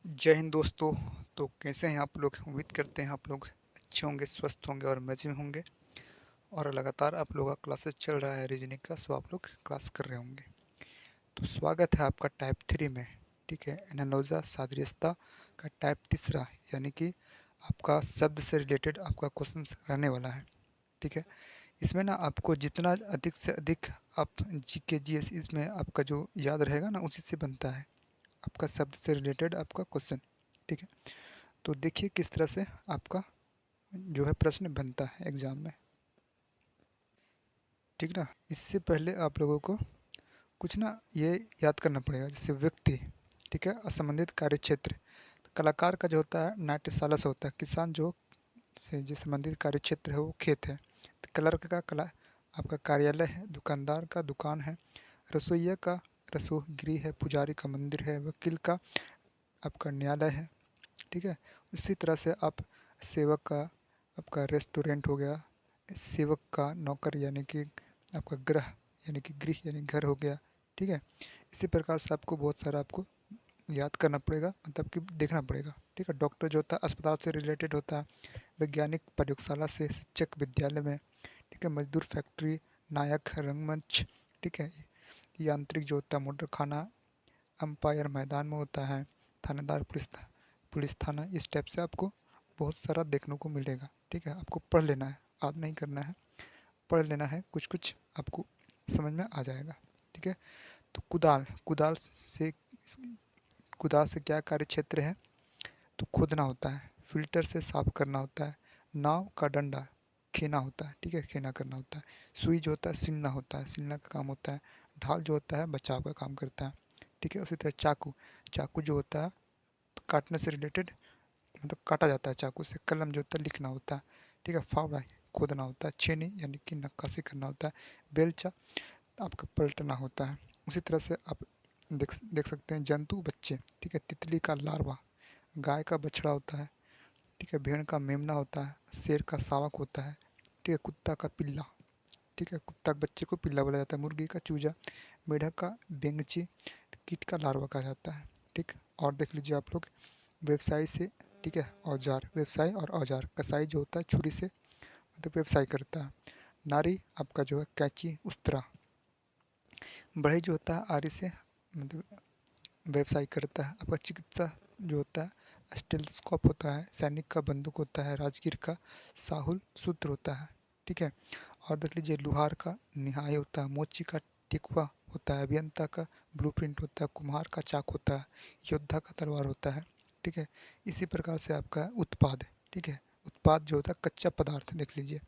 जय हिंद दोस्तों। तो कैसे हैं आप लोग? उम्मीद करते हैं आप लोग अच्छे होंगे, स्वस्थ होंगे और मज़े में होंगे। और लगातार आप लोगों का क्लासेस चल रहा है रीजनिंग का, सो आप लोग क्लास कर रहे होंगे। तो स्वागत है आपका टाइप 3 में। ठीक है, एनालॉजा सादृश्यता का टाइप तीसरा, यानी कि आपका शब्द से रिलेटेड आपका क्वेश्चन रहने वाला है। ठीक है, इसमें ना आपको जितना अधिक से अधिक आप जी के जी एस इसमें आपका जो याद रहेगा ना, उसी से बनता है आपका शब्द से रिलेटेड आपका क्वेश्चन। ठीक है, तो देखिए किस तरह से आपका जो है प्रश्न बनता है एग्जाम में। ठीक ना, इससे पहले आप लोगों को कुछ ना ये याद करना पड़ेगा, जैसे व्यक्ति, ठीक है, असंबंधित कार्य क्षेत्र। कलाकार का जो होता है नाट्यशाला से होता है, किसान जो से जो संबंधित कार्य क्षेत्र है वो खेत है। तो क्लर्क का कला आपका कार्यालय है, दुकानदार का दुकान है, रसोइया का रसोगृह है, पुजारी का मंदिर है, वकील का आपका न्यायालय है। ठीक है, उसी तरह से आप सेवक का आपका रेस्टोरेंट हो गया, सेवक का नौकर यानी कि आपका गृह यानी घर हो गया। ठीक है, इसी प्रकार से आपको बहुत सारा आपको याद करना पड़ेगा, मतलब कि देखना पड़ेगा। ठीक है, डॉक्टर जो होता है अस्पताल से रिलेटेड होता है, वैज्ञानिक प्रयोगशाला से, शिक्षक विद्यालय में। ठीक है, मजदूर फैक्ट्री, नायक रंगमंच। ठीक है, यांत्रिक जो होता है मोटर खाना, अंपायर मैदान में होता है, थानेदार पुलिस थाना। इस टाइप से आपको बहुत सारा देखने को मिलेगा। ठीक है, आपको पढ़ लेना है, याद नहीं करना है, पढ़ लेना है, कुछ कुछ आपको समझ में आ जाएगा। ठीक है, तो कुदाल कुदाल से कुदाल से क्या कार्य क्षेत्र है? तो खोदना होता है, फिल्टर से साफ करना होता है, नाव का डंडा खेना होता है। ठीक है, खेना करना होता है, सुई जो होता है सिलना होता है, सिलना का काम होता है, ढाल जो होता है बचाव का काम करता है। ठीक है, उसी तरह चाकू चाकू जो होता है काटने से रिलेटेड, मतलब काटा जाता है चाकू से। कलम जो होता है लिखना होता है। ठीक है, फावड़ा खोदना होता है, छेनी यानी कि नक्काशी करना होता है, बेलचा आपका पलटना होता है। उसी तरह से आप देख सकते हैं जंतु बच्चे। ठीक है, तितली का लार्वा, गाय का बछड़ा होता है। ठीक है, भेड़ का मेमना होता है, शेर का शावक होता है। ठीक है, कुत्ता का पिल्ला। ठीक है, कुत्ता के बच्चे को पिल्ला बोला जाता है, मुर्गी का चूजा, मेढक का बेंगची, कीट का लार्वा कहा जाता है। ठीक, और देख लीजिए आप लोग व्यवसाय से। ठीक है, औजार व्यवसाय और औजार, कसाई जो होता है छुरी से मतलब व्यवसाय करता है। नारी आपका जो है कैंची उस्तरा, बढ़ई जो होता है आरी से मतलब व्यवसाय करता है। आपका चिकित्सा जो होता है स्टेथोस्कोप होता है, सैनिक का बंदूक होता है, राजगीर का साहुल सूत्र होता है। ठीक है, और देख लीजिए लुहार का निहाई होता है, मोची का टिकवा होता है, अभियंता का ब्लूप्रिंट होता है, कुम्हार का चाक होता है, योद्धा का तलवार होता है। ठीक है, इसी प्रकार से आपका उत्पाद। ठीक है, उत्पाद जो होता है कच्चा पदार्थ, देख लीजिए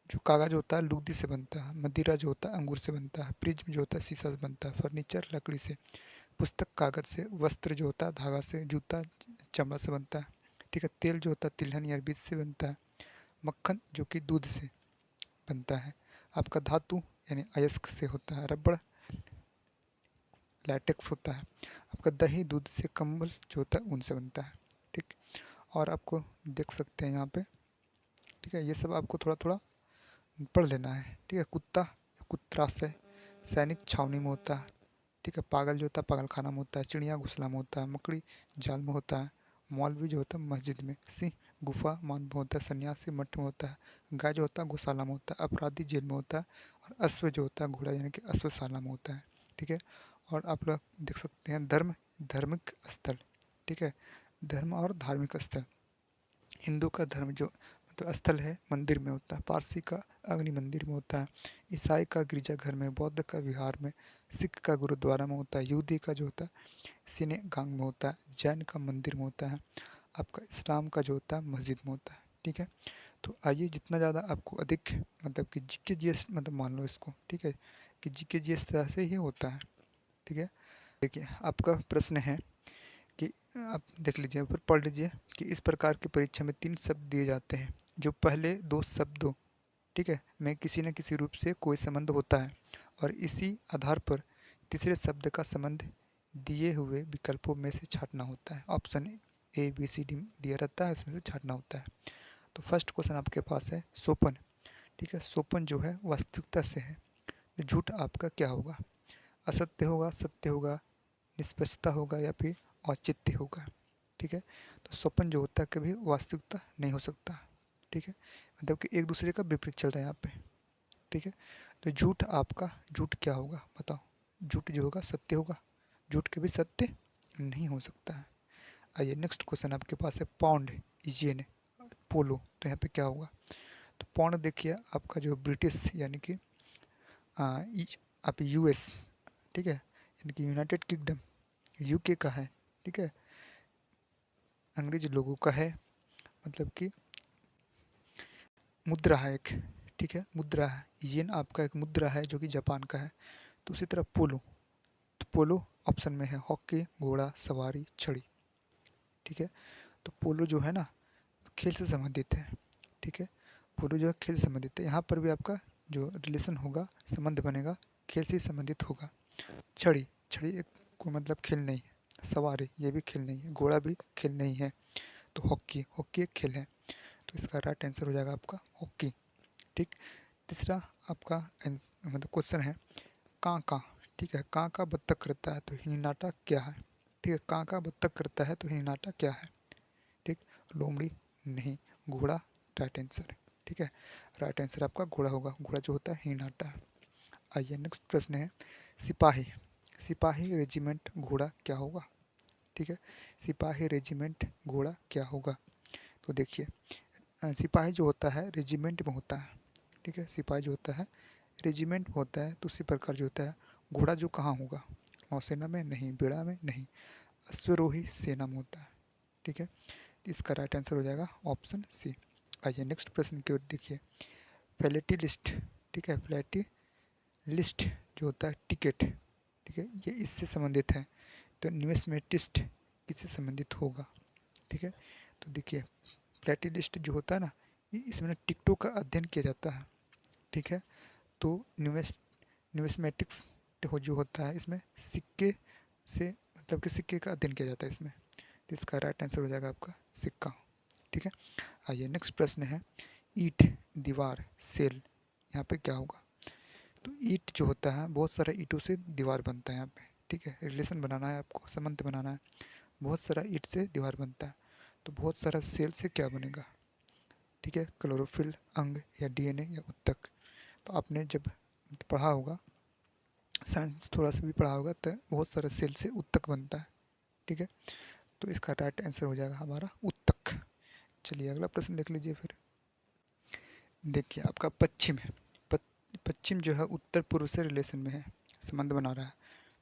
जो कागज होता है लुगदी से बनता है, मदिरा जो होता है अंगूर से बनता है, प्रिज्म जो होता है शीशा से बनता है, फर्नीचर लकड़ी से, पुस्तक कागज से, वस्त्र जो होता है धागा से, जूता चमड़ा से बनता है। ठीक है, तेल जो होता है तिलहन या बीज से बनता है, मक्खन जो कि दूध से बनता है, आपका धातु यानी अयस्क से होता है, रबड़ लैटेक्स होता है, आपका दही दूध से, कंबल जो होता है ऊन से बनता है। ठीक, और आपको देख सकते हैं यहाँ पे। ठीक है, ये सब आपको थोड़ा थोड़ा पढ़ लेना है। ठीक है, कुत्ता कुत्राशय सैनिक छावनी में होता है। ठीक है, पागल जो होता है पागल खाना में होता है, चिड़िया घोंसला में होता है, मकड़ी जाल में होता है, मौलवी जो होता है मस्जिद में, सिंह गुफा मान में होता है, सन्यासी मठ में होता है, गाय जो होता है गौशाला में होता है, अपराधी जेल में होता है, और अश्व जो होता है घोड़ा यानी कि अश्वशाला में होता है। ठीक है, और आप लोग देख सकते हैं धर्म धार्मिक स्थल। ठीक है, धर्म और धार्मिक स्थल, हिंदू का धर्म जो मतलब स्थल है मंदिर में होता है, पारसी का अग्नि मंदिर में होता है, ईसाई का गिरजाघर में, बौद्ध का विहार में, सिख का गुरुद्वारा में होता है, यहूदी का जो होता है सिनेगांग में होता है, जैन का मंदिर में होता है, आपका इस्लाम का जो होता है मस्जिद में होता है। ठीक है, तो आइए जितना ज़्यादा आपको अधिक मतलब कि जीके जीएस मतलब मान लो इसको। ठीक है, कि जीके जीएस तरह से ही होता है। ठीक है, देखिए आपका प्रश्न है कि आप देख लीजिए ऊपर पढ़ लीजिए कि इस प्रकार की परीक्षा में 3 शब्द दिए जाते हैं जो पहले 2 शब्दों, ठीक है, में किसी न किसी रूप से कोई संबंध होता है, और इसी आधार पर तीसरे शब्द का संबंध दिए हुए विकल्पों में से छांटना होता है। Option A B C D दिया रहता है, इसमें से छांटना होता है। तो फर्स्ट क्वेश्चन आपके पास है सोपन। ठीक है, सोपन जो है वास्तविकता से है। झूठ आपका क्या होगा? असत्य होगा, सत्य होगा, निष्पक्षता होगा, या फिर औचित्य होगा? ठीक है। तो स्वप्न जो होता है कभी वास्तविकता नहीं हो सकता, ठीक है, मतलब कि एक दूसरे का विपरीत चल रहा है यहाँ पे, ठीक है। तो झूठ आपका, झूठ क्या होगा बताओ, झूठ जो होगा सत्य होगा, झूठ कभी सत्य नहीं हो सकता है। आइए नेक्स्ट क्वेश्चन आपके पास है पौंड, इजियन, पोलो, तो यहाँ पे क्या होगा। तो पौंड देखिए आपका जो ब्रिटिश यानी कि आप यूएस, ठीक है, यानी कि यूनाइटेड किंगडम, यूके का है, ठीक है, अंग्रेज लोगों का है, मतलब कि मुद्रा है एक, ठीक है, मुद्रा है, येन आपका एक मुद्रा है जो कि जापान का है। तो उसी तरह पोलो, तो पोलो ऑप्शन में है, हॉकी, घोड़ा सवारी, छड़ी, ठीक है। तो पोलो जो है ना खेल से संबंधित है, ठीक है, पोलो जो है खेल से संबंधित है, यहाँ पर भी आपका जो रिलेशन होगा, संबंध बनेगा, खेल से संबंधित होगा। छड़ी, छड़ी एक को मतलब खेल नहीं है, सवारी ये भी खेल नहीं है, घोड़ा भी खेल नहीं है, तो हॉकी, हॉकी एक खेल है, तो इसका राइट आंसर हो जाएगा आपका हॉकी, ठीक। तीसरा आपका मतलब क्वेश्चन है काका, ठीक है, काका बत्तख करता है तो हिनाटा क्या है, ठीक है, काका बत्तख करता है तो हिनाटा क्या है, ठीक, लोमड़ी नहीं, घोड़ा राइट आंसर, ठीक है, राइट आंसर आपका घोड़ा होगा, घोड़ा जो होता है हिनाटा है। आइए नेक्स्ट प्रश्न है सिपाही, सिपाही रेजिमेंट घोड़ा क्या होगा, ठीक है, सिपाही रेजिमेंट घोड़ा क्या होगा। तो देखिए सिपाही जो होता है रेजिमेंट में होता है, ठीक है, सिपाही जो होता है रेजिमेंट में होता है, तो उसी प्रकार जो होता है घोड़ा जो कहाँ होगा, नौसेना में नहीं, बेड़ा में नहीं, अश्वरोही सेना में होता है, ठीक है, इसका राइट आंसर हो जाएगा ऑप्शन सी। आइए नेक्स्ट प्रश्न की ओर देखिए फ्लैटी लिस्ट, ठीक है, फ्लैटी लिस्ट जो होता है टिकट, ठीक है, ये इससे संबंधित है, तो न्यूमिस्मेटिस्ट किससे संबंधित होगा, ठीक है। तो देखिए फ्लैटी लिस्ट जो होता है ना इसमें ना टिकटों का अध्ययन किया जाता है, ठीक है, तो न्यूमिस्मेटिक्स जो होता है इसमें सिक्के से मतलब कि सिक्के का अध्ययन किया जाता है इसमें, तो इसका राइट आंसर हो जाएगा आपका सिक्का, ठीक है। आइए नेक्स्ट प्रश्न है ईंट, दीवार, सेल, यहाँ पे क्या होगा। तो ईंट जो होता है बहुत सारा ईंटों से दीवार बनता है यहाँ पे, ठीक है, रिलेशन बनाना है आपको, संबंध बनाना है, बहुत सारा ईंट से दीवार बनता है, तो बहुत सारा सेल से क्या बनेगा, ठीक है, क्लोरोफिल, अंग या डीएनए या उत्तक। तो आपने जब पढ़ा होगा साइंस थोड़ा सा भी पढ़ा होगा तो बहुत सारा सेल से उत्तक बनता है, ठीक है, तो इसका राइट आंसर हो जाएगा हमारा उत्तक। चलिए अगला प्रश्न देख लीजिए फिर। देखिए आपका पश्चिम है, पश्चिम जो है उत्तर पूर्व से रिलेशन में है, संबंध बना रहा है,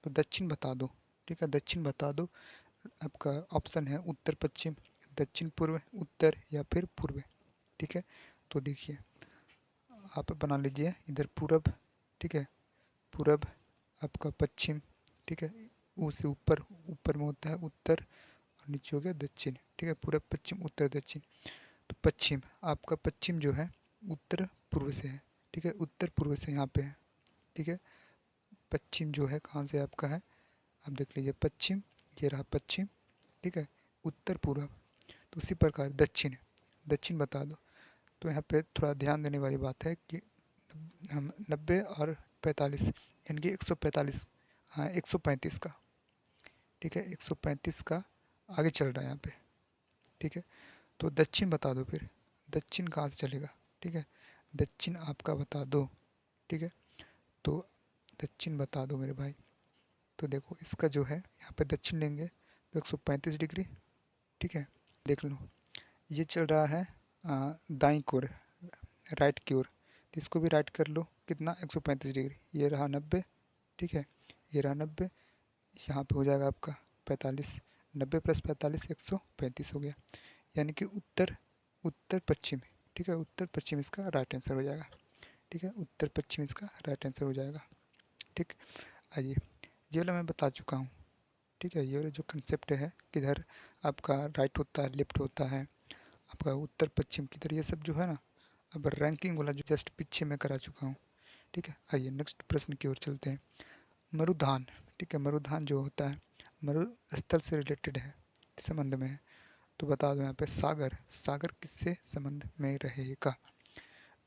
तो दक्षिण बता दो, ठीक है, दक्षिण बता दो, आपका ऑप्शन है उत्तर पश्चिम, दक्षिण पूर्व, उत्तर या फिर पूर्व, ठीक है। तो देखिए आप बना लीजिए इधर पूरब, ठीक है, पूरब आपका पश्चिम, ठीक है, उससे ऊपर, ऊपर में होता है उत्तर और नीचे हो गया दक्षिण, ठीक है, पूरब पश्चिम उत्तर दक्षिण। तो पश्चिम आपका पश्चिम जो है उत्तर पूर्व से है, ठीक है, उत्तर पूर्व से यहाँ पे है, ठीक है, पश्चिम जो है कहाँ से आपका है, आप देख लीजिए पश्चिम, ये रहा पश्चिम, ठीक है, उत्तर पूर्व, तो उसी प्रकार दक्षिण, दक्षिण बता दो। तो यहाँ पे थोड़ा ध्यान देने वाली बात है कि हम 90 और 45 यानी कि 145, हाँ 135 का, ठीक है, 135 का आगे चल रहा है यहाँ पे, ठीक है। तो दक्षिण बता दो फिर, दक्षिण कहाँ से चलेगा, ठीक है, दक्षिण आपका बता दो, ठीक है, तो दक्षिण बता दो मेरे भाई। तो देखो इसका जो है यहाँ पे दक्षिण लेंगे तो 135 डिग्री, ठीक है, देख लो ये चल रहा है दाईं की ओर, राइट की ओर, तो इसको भी राइट कर लो कितना 135 डिग्री, ये रहा 90, ठीक है, ये रहा 90, यहाँ पे हो जाएगा आपका 45, 90 प्लस 45 135 हो गया, यानी कि उत्तर, उत्तर पश्चिम, ठीक है, उत्तर पश्चिम इसका राइट आंसर हो जाएगा, ठीक है, उत्तर पश्चिम इसका राइट आंसर हो जाएगा, ठीक। आइए ये वाला मैं बता चुका हूँ, ठीक है, ये वाला जो कंसेप्ट है किधर आपका राइट होता है लेफ्ट होता है, आपका उत्तर पश्चिम किधर, ये सब जो है ना अब रैंकिंग वाला जो जस्ट पीछे मैं करा चुका हूँ, ठीक है। आइए नेक्स्ट प्रश्न की ओर चलते हैं। मरुधान, ठीक है, मरुधान जो होता है मरुस्थल से रिलेटेड है, किस संबंध में है, तो बता दो यहाँ पे सागर, सागर किससे संबंध में रहेगा।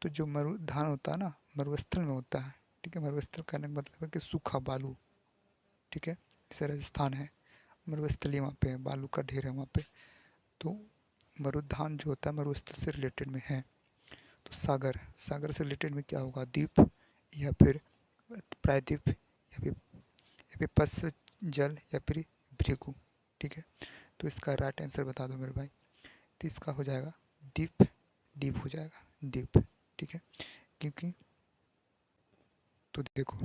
तो जो मरुधान होता है ना मरुस्थल में होता है, ठीक है, मरुस्थल कहने का मतलब है कि सूखा बालू, ठीक है, जैसे राजस्थान है, मरुस्थलीय वहाँ पे है, बालू का ढेर है वहाँ पे। तो मरुद्यान जो होता है मरुस्थल से रिलेटेड में है। तो सागर, सागर से रिलेटेड में क्या होगा? द्वीप या फिर प्रायद्वीप या फिर पश्च जल या फिर भृगु। ठीक है, तो इसका राइट आंसर बता दो मेरे भाई। तो इसका हो जाएगा द्वीप, द्वीप हो जाएगा द्वीप। ठीक है, क्योंकि तो देखो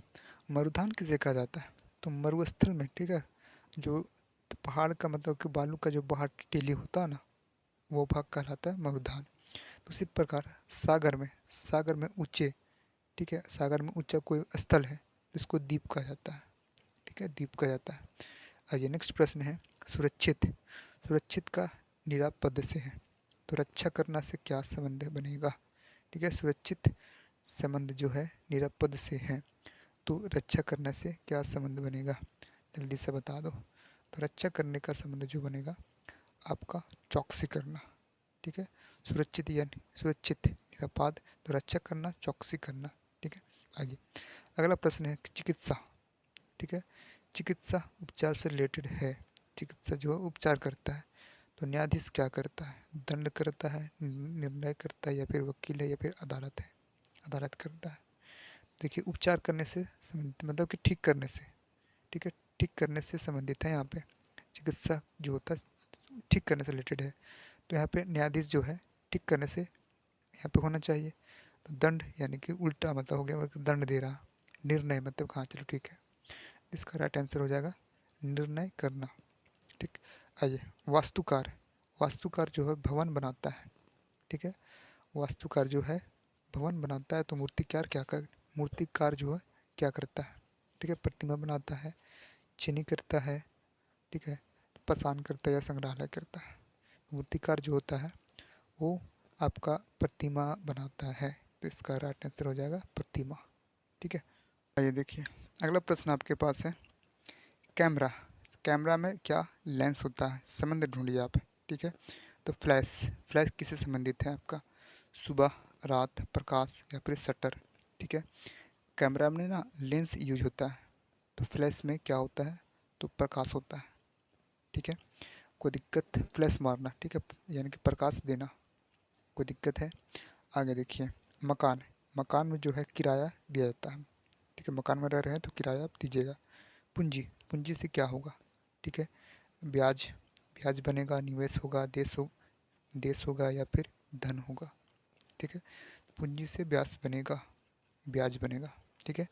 मरुधान किसे कहा जाता है? तो मरुस्थल में, ठीक है, जो पहाड़ का मतलब कि बालू का जो पहाड़ टीली होता है ना, वो भाग कहलाता है मरुधान। तो उसी प्रकार सागर में, सागर में ऊंचे, ठीक है, सागर में ऊंचा कोई स्थल है जिसको द्वीप कहा जाता है। ठीक है, द्वीप कहा जाता है। आइए नेक्स्ट प्रश्न है सुरक्षित। सुरक्षित का निराप पद से है, तो रक्षा करना से क्या संबंध बनेगा? ठीक है, सुरक्षित संबंध जो है निराप पद से है, तो रक्षा करने से क्या संबंध बनेगा? जल्दी से बता दो। तो रक्षा करने का संबंध जो बनेगा आपका चौकसी करना। ठीक है, सुरक्षित यानी सुरक्षित निरापद, तो रक्षा करना, चौकसी करना। ठीक है, आगे अगला प्रश्न है चिकित्सा। ठीक है, चिकित्सा उपचार से रिलेटेड है। चिकित्सा जो है उपचार करता है, तो न्यायाधीश क्या करता है? दंड करता है, निर्णय करता है, या फिर वकील है, या फिर अदालत है? अदालत करता है। देखिए उपचार करने से संबंधित मतलब कि ठीक करने से, ठीक है, ठीक करने से संबंधित है यहाँ पे। चिकित्सा जो होता है ठीक करने से रिलेटेड है, तो यहाँ पे न्यायाधीश जो है ठीक करने से यहाँ पे होना चाहिए। तो दंड यानी कि उल्टा मतलब हो गया, मतलब दंड दे रहा। निर्णय मतलब हाँ चलो ठीक है, इसका राइट आंसर हो जाएगा निर्णय करना। ठीक, आइए वास्तुकार। वास्तुकार जो है भवन बनाता है। ठीक है, वास्तुकार जो है भवन बनाता है, तो मूर्तिकार क्या कर, मूर्तिकार जो है क्या करता है? ठीक है, प्रतिमा बनाता है, चीनी करता है, ठीक है, पाषाण करता है या संग्रहालय करता है। मूर्तिकार जो होता है वो आपका प्रतिमा बनाता है, तो इसका राइट आंसर हो जाएगा प्रतिमा। ठीक है, आइए देखिए अगला प्रश्न आपके पास है कैमरा। कैमरा में क्या लेंस होता है? संबंध ढूंढिए आप। ठीक है, तो फ्लैश, फ्लैश किससे संबंधित है आपका? सुबह, रात, प्रकाश या फिर शटर। ठीक है, कैमरा में ना लेंस यूज होता है, तो फ्लैश में क्या होता है? तो प्रकाश होता है। ठीक है, कोई दिक्कत? फ्लैश मारना, ठीक है, यानी कि प्रकाश देना, कोई दिक्कत है? आगे देखिए मकान। मकान में जो है किराया दिया जाता है। ठीक है, मकान में रह रहे हैं तो किराया आप दीजिएगा। पूंजी, पूंजी से क्या होगा? ठीक है, ब्याज, ब्याज बनेगा, निवेश होगा, देश होगा या फिर धन होगा। ठीक है, पूंजी से ब्याज बनेगा, ब्याज बनेगा। ठीक है,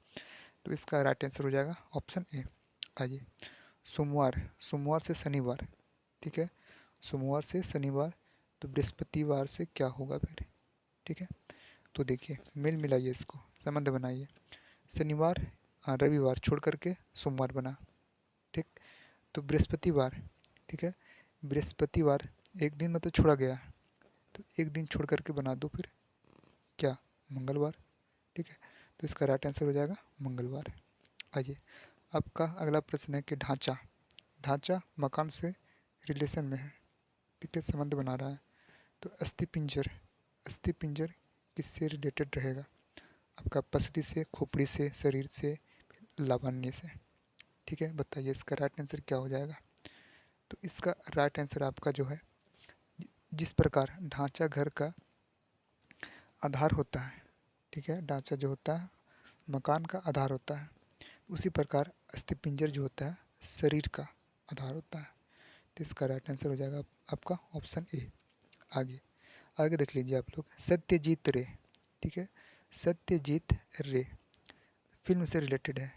तो इसका राइट आंसर हो जाएगा ऑप्शन ए। आइए सोमवार, सोमवार से शनिवार। ठीक है, सोमवार से शनिवार, तो बृहस्पतिवार से क्या होगा फिर? ठीक है, तो देखिए मेल मिलाइए, इसको संबंध बनाइए। शनिवार रविवार छोड़ करके सोमवार बना। ठीक, तो बृहस्पतिवार, ठीक है, बृहस्पतिवार एक दिन मतलब छोड़ा गया, तो एक दिन छोड़ करके बना दो फिर क्या? मंगलवार। ठीक है, तो इसका राइट आंसर हो जाएगा मंगलवार। आइए आपका अगला प्रश्न है कि ढांचा। ढांचा मकान से रिलेशन में है, ठीक है, संबंध बना रहा है। तो अस्थिपिंजर, अस्थिपिंजर किससे रिलेटेड रहेगा? आपका पसली से, खोपड़ी से, शरीर से, लावण्य से। ठीक है, बताइए इसका राइट आंसर क्या हो जाएगा? तो इसका राइट आंसर आपका जो है जिस प्रकार ढांचा घर का आधार होता है, ठीक है, ढांचा जो होता है मकान का आधार होता है, उसी प्रकार अस्थिपिंजर जो होता है शरीर का आधार होता है। तो इसका राइट आंसर हो जाएगा आपका ऑप्शन ए। आगे आगे देख लीजिए आप लोग सत्यजीत रे। ठीक है, सत्यजीत रे फिल्म से रिलेटेड है,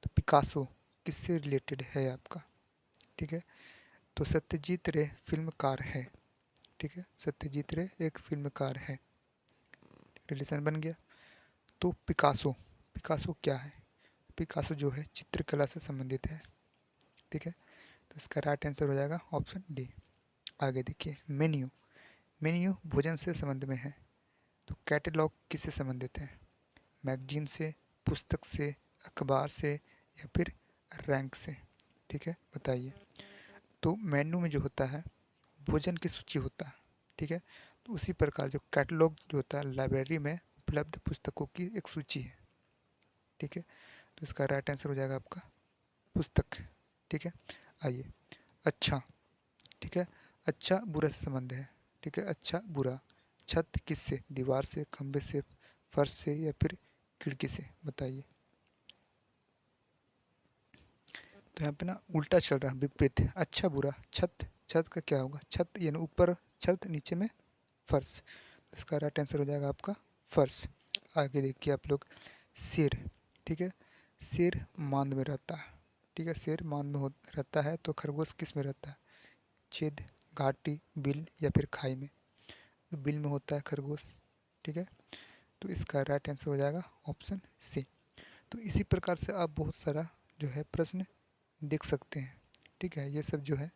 तो पिकासो किससे रिलेटेड है आपका? ठीक है, तो सत्यजीत रे फिल्मकार है। ठीक है, सत्यजीत रे एक फिल्मकार है, रिलेशन बन गया। तो पिकासो, पिकासो क्या है? पिकासो जो है चित्रकला से संबंधित है। ठीक है, तो इसका राइट आंसर हो जाएगा ऑप्शन डी। आगे देखिए मेन्यू, मेन्यू भोजन से संबंध में है, तो कैटलॉग किससे संबंधित है? मैगजीन से, पुस्तक से, अखबार से या फिर रैंक से? ठीक है, बताइए। तो मेन्यू में जो होता है भोजन की सूची होता है, ठीक है, तो उसी प्रकार जो कैटलॉग जो होता है लाइब्रेरी में उपलब्ध पुस्तकों की एक सूची है। ठीक है, तो इसका राइट आंसर हो जाएगा आपका पुस्तक। ठीक है, आइए अच्छा, ठीक है। अच्छा बुरा से संबंध है, ठीक है। अच्छा बुरा, छत किससे, दीवार से, खंबे से, फर्श से या फिर खिड़की से, बताइए। तो यहाँ पे ना उल्टा चल रहा है, विपरीत। अच्छा बुरा, छत, छत का क्या होगा, छत यानी ऊपर छत, नीचे में फर्श। इसका राइट आंसर हो जाएगा आपका फर्श। आगे देखिए आप लोग, शेर, ठीक है। शेर मांद में रहता है, ठीक है। शेर मांद में रहता है, तो खरगोश किस में रहता है, छेद, घाटी, बिल या फिर खाई में। तो बिल में होता है खरगोश, ठीक है। तो इसका राइट आंसर हो जाएगा ऑप्शन सी। तो इसी प्रकार से आप बहुत सारा जो है प्रश्न देख सकते हैं, ठीक है। ये सब जो है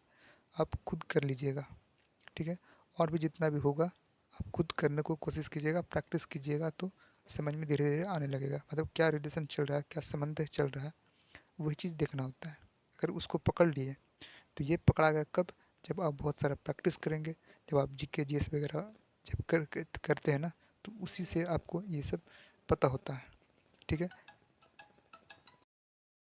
आप खुद कर लीजिएगा, ठीक है। और भी जितना भी होगा आप खुद करने को कोशिश कीजिएगा, प्रैक्टिस कीजिएगा, तो समझ में धीरे धीरे आने लगेगा। मतलब क्या रिलेशन चल रहा है, क्या संबंध चल रहा है, वही चीज़ देखना होता है। अगर उसको पकड़ लिए तो ये पकड़ा गया कब, जब आप बहुत सारा प्रैक्टिस करेंगे, जब आप जीके जीएस वगैरह जब करते हैं ना, तो उसी से आपको ये सब पता होता है, ठीक है।